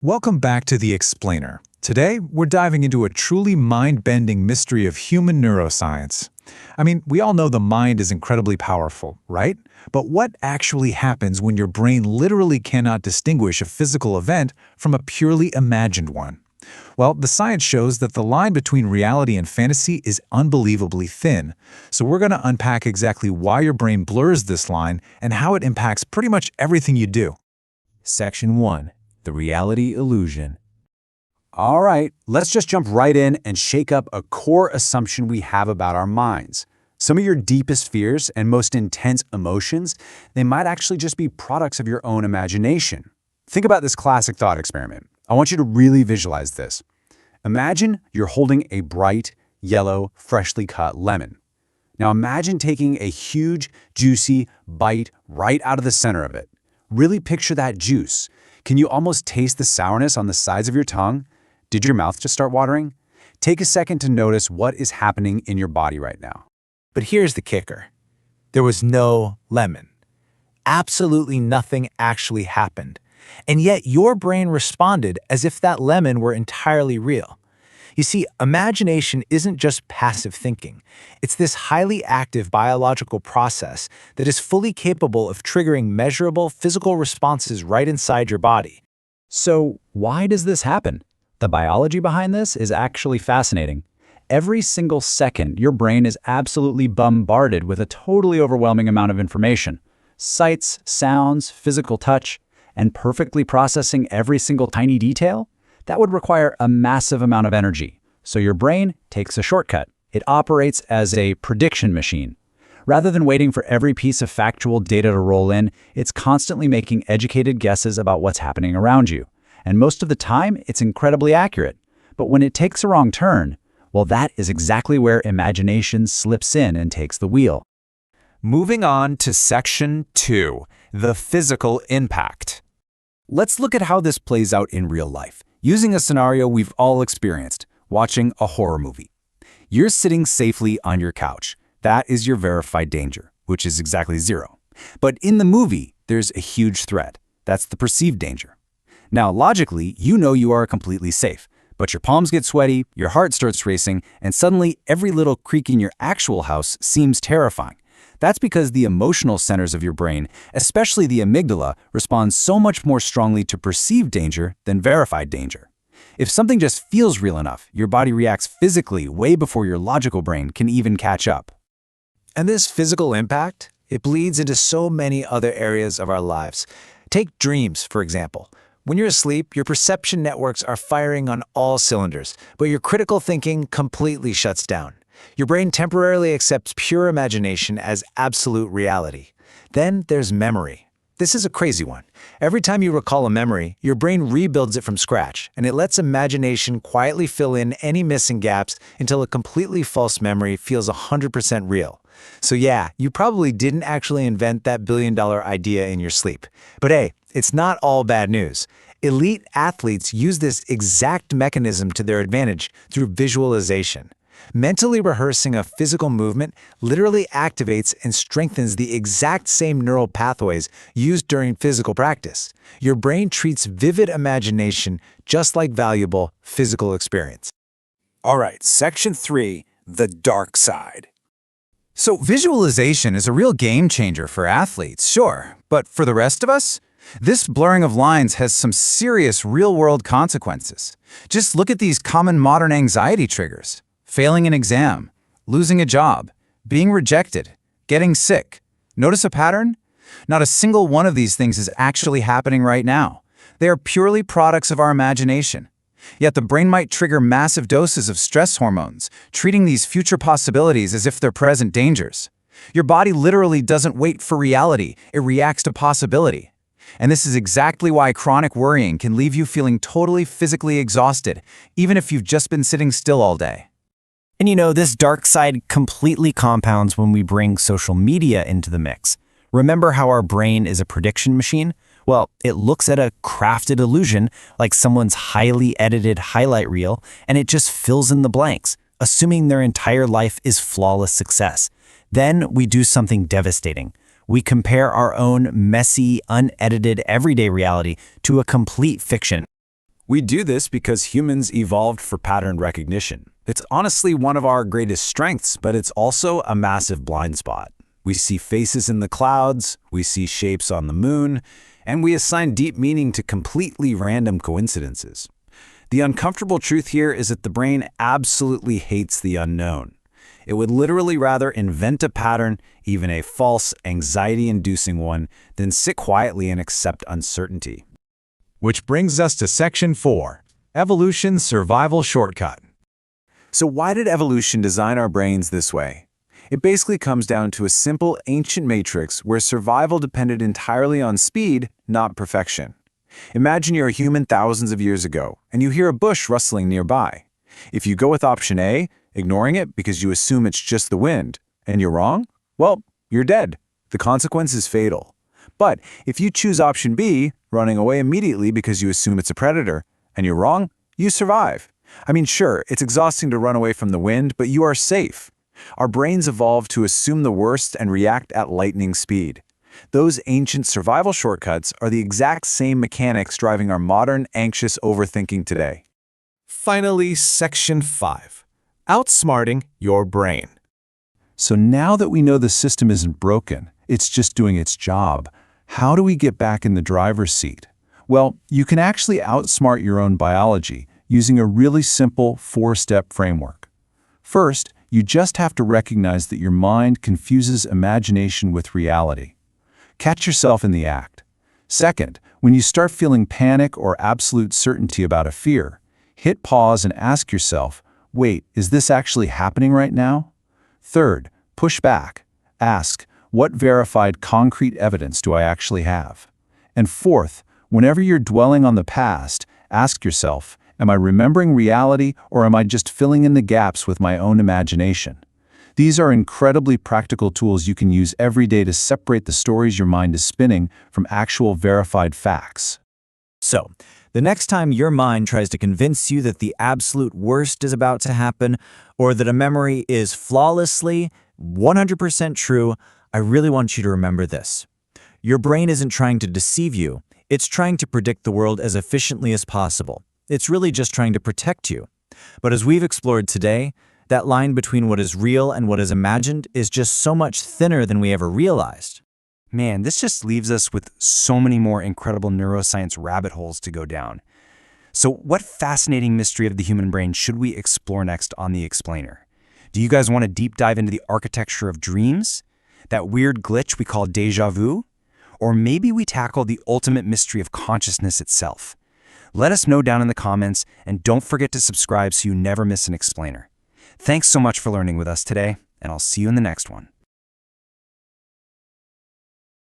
Welcome back to The Explainer. Today, we're diving into a truly mind-bending mystery of human neuroscience. We all know the mind is incredibly powerful, right? But what actually happens when your brain literally cannot distinguish a physical event from a purely imagined one? Well, the science shows that the line between reality and fantasy is unbelievably thin. So we're going to unpack exactly why your brain blurs this line and how it impacts pretty much everything you do. Section 1. The reality illusion. All right, let's just jump right in and shake up a core assumption we have about our minds. Some of your deepest fears and most intense emotions, they might actually just be products of your own imagination. Think about this classic thought experiment. I want you to really visualize this. Imagine you're holding a bright, yellow, freshly cut lemon. Now imagine taking a huge, juicy bite right out of the center of it. Really picture that juice. Can you almost taste the sourness on the sides of your tongue? Did your mouth just start watering? Take a second to notice what is happening in your body right now. But here's the kicker. There was no lemon. Absolutely nothing actually happened. And yet your brain responded as if that lemon were entirely real. You see, imagination isn't just passive thinking. It's this highly active biological process that is fully capable of triggering measurable physical responses right inside your body. So why does this happen? The biology behind this is actually fascinating. Every single second, your brain is absolutely bombarded with a totally overwhelming amount of information. Sights, sounds, physical touch, and perfectly processing every single tiny detail? That would require a massive amount of energy. So your brain takes a shortcut. It operates as a prediction machine. Rather than waiting for every piece of factual data to roll in, it's constantly making educated guesses about what's happening around you. And most of the time, it's incredibly accurate. But when it takes a wrong turn, well, that is exactly where imagination slips in and takes the wheel. Moving on to Section 2, the physical impact. Let's look at how this plays out in real life, using a scenario we've all experienced, watching a horror movie. You're sitting safely on your couch. That is your verified danger, which is exactly 0. But in the movie, there's a huge threat. That's the perceived danger. Now, logically, you know you are completely safe, but your palms get sweaty, your heart starts racing, and suddenly every little creak in your actual house seems terrifying. That's because the emotional centers of your brain, especially the amygdala, respond so much more strongly to perceived danger than verified danger. If something just feels real enough, your body reacts physically way before your logical brain can even catch up. And this physical impact, it bleeds into so many other areas of our lives. Take dreams, for example. When you're asleep, your perception networks are firing on all cylinders, but your critical thinking completely shuts down. Your brain temporarily accepts pure imagination as absolute reality. Then there's memory. This is a crazy one. Every time you recall a memory, your brain rebuilds it from scratch, and it lets imagination quietly fill in any missing gaps until a completely false memory feels 100% real. So yeah, you probably didn't actually invent that billion-dollar idea in your sleep. But hey, it's not all bad news. Elite athletes use this exact mechanism to their advantage through visualization. Mentally rehearsing a physical movement literally activates and strengthens the exact same neural pathways used during physical practice. Your brain treats vivid imagination just like valuable physical experience. All right, Section 3, the dark side. So visualization is a real game changer for athletes, sure, but for the rest of us? This blurring of lines has some serious real-world consequences. Just look at these common modern anxiety triggers. Failing an exam, losing a job, being rejected, getting sick. Notice a pattern? Not a single one of these things is actually happening right now. They are purely products of our imagination. Yet the brain might trigger massive doses of stress hormones, treating these future possibilities as if they're present dangers. Your body literally doesn't wait for reality, it reacts to possibility. And this is exactly why chronic worrying can leave you feeling totally physically exhausted, even if you've just been sitting still all day. And this dark side completely compounds when we bring social media into the mix. Remember how our brain is a prediction machine? Well, it looks at a crafted illusion like someone's highly edited highlight reel, and it just fills in the blanks, assuming their entire life is flawless success. Then we do something devastating. We compare our own messy, unedited everyday reality to a complete fiction. We do this because humans evolved for pattern recognition. It's honestly one of our greatest strengths, but it's also a massive blind spot. We see faces in the clouds, we see shapes on the moon, and we assign deep meaning to completely random coincidences. The uncomfortable truth here is that the brain absolutely hates the unknown. It would literally rather invent a pattern, even a false, anxiety-inducing one, than sit quietly and accept uncertainty. Which brings us to Section 4, Evolution's Survival Shortcut. So why did evolution design our brains this way? It basically comes down to a simple ancient matrix where survival depended entirely on speed, not perfection. Imagine you're a human thousands of years ago, and you hear a bush rustling nearby. If you go with option A, ignoring it because you assume it's just the wind, and you're wrong, well, you're dead. The consequence is fatal. But if you choose option B, running away immediately because you assume it's a predator, and you're wrong, you survive. I mean, sure, it's exhausting to run away from the wind, but you are safe. Our brains evolved to assume the worst and react at lightning speed. Those ancient survival shortcuts are the exact same mechanics driving our modern, anxious overthinking today. Finally, Section 5. Outsmarting your brain. So now that we know the system isn't broken, it's just doing its job, how do we get back in the driver's seat? Well, you can actually outsmart your own biology using a really simple 4-step framework. First, you just have to recognize that your mind confuses imagination with reality. Catch yourself in the act. Second, when you start feeling panic or absolute certainty about a fear, hit pause and ask yourself, wait, is this actually happening right now? Third, push back. Ask, what verified concrete evidence do I actually have? And fourth, whenever you're dwelling on the past, ask yourself, am I remembering reality or am I just filling in the gaps with my own imagination? These are incredibly practical tools you can use every day to separate the stories your mind is spinning from actual verified facts. So, the next time your mind tries to convince you that the absolute worst is about to happen, or that a memory is flawlessly 100% true, I really want you to remember this. Your brain isn't trying to deceive you. It's trying to predict the world as efficiently as possible. It's really just trying to protect you. But as we've explored today, that line between what is real and what is imagined is just so much thinner than we ever realized. Man, this just leaves us with so many more incredible neuroscience rabbit holes to go down. So what fascinating mystery of the human brain should we explore next on The Explainer? Do you guys want to deep dive into the architecture of dreams? That weird glitch we call déjà vu? Or maybe we tackle the ultimate mystery of consciousness itself? Let us know down in the comments, and don't forget to subscribe so you never miss an explainer. Thanks so much for learning with us today, and I'll see you in the next one.